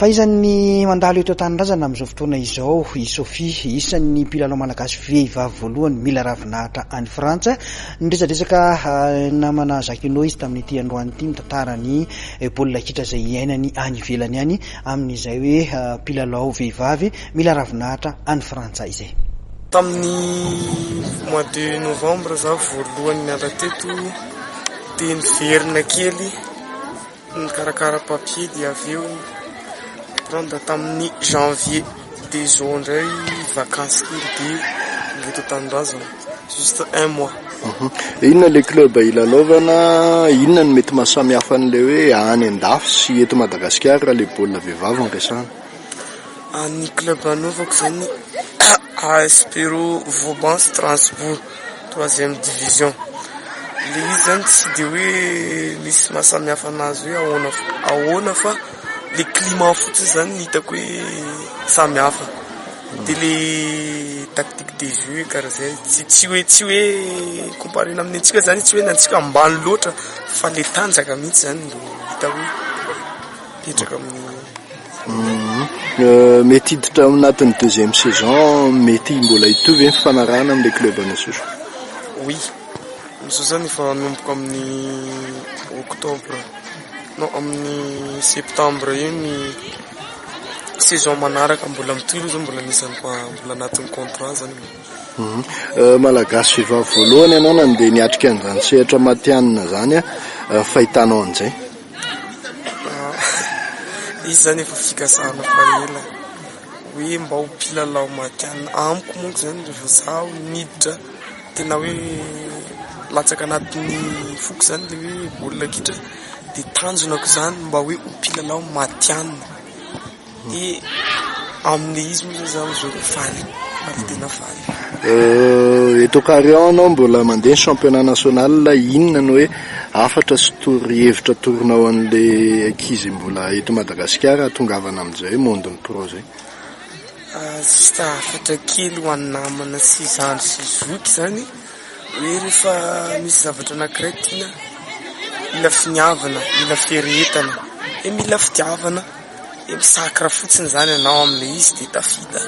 Faizan'ny mandalo eto an-tanindrazana amin'izao fotoana izao i Sophie, isan'ny mpilalao malagasy vehivavy voalohany mila ravinahitra any Frantsa. Nidresadresaka namana zakinao izy tamin'ity androany ity mitantara ny baolina kitra izay iainany any ivelany any amin'izay hoe mpilalao vehivavy mila ravinahitra any Frantsa izay. Tamin'ny mois de novembre za voalohany niala teto dia niverina kely nikarakara papier dia avy eo prendre tamin'ny janvier des zao ndray vacances kely dia ngeto an-tanindrazana juste un mois. Inona le club ilalaovana, inona no mety mahasamihafa an'ilay hoe any an-dafy sy eto Madagasikara le baolina vehivavy ampiasana? Ny club anaovako zany ASPRO Vauban Strasbourg 3e division. Le izy zany tsy de hoe misy mahasamihafa anazy hoe ahoana fa le climat fotsiny zany hitako hoe samihafa. De le tactique de jeu karaha zay tsy hoe comparé amin'ny antsika zany tsy hoe nantsika ambany loatra fa le tanjaka mihitsy zany no hita hoe petraka amin'ny mety hiditra anatin'ny deuxième saison, mety mbola hitovy ny fifanarahana amin'ilay club anasoso? Oui, misao zany efa nomboka amin'ny octobre non amin'ny septembre io ny saison manaraka mbola mitohy zany mbola nisany mbola anatin'ny contrat zany. Malagasy vehivavy voalohany ianao nandeha niatrika an'izany sehatra matianina zany fahitanao an'izay? Izy zany efa fikasana fa ela hoe mba ho mpilalao matianina amiko monko zany rehefa zaho niditra tena hoe latsaka anatin'ny foko zany le hoe baolina kitra dia tanjonako zany mba hoe ho mpilalao matianina dia amin'le izy moa zany zao faly tena faly. Eto Carrion anao mbola mandeha ny championnat national, inona no hoe afatra sy torohevitra toronao an'le ankizy mbola eto Madagasikara tongavana amin'izay monde ny pro zay? Sista afatra kely ho an'ny namana sy zandry sy zoky zany hoe rehefa misy zavatra anankiray tiana mila finiavana, mila firehetana, mila fitiavana, misakra fotsiny zany ianao amin'le izy dia tafita.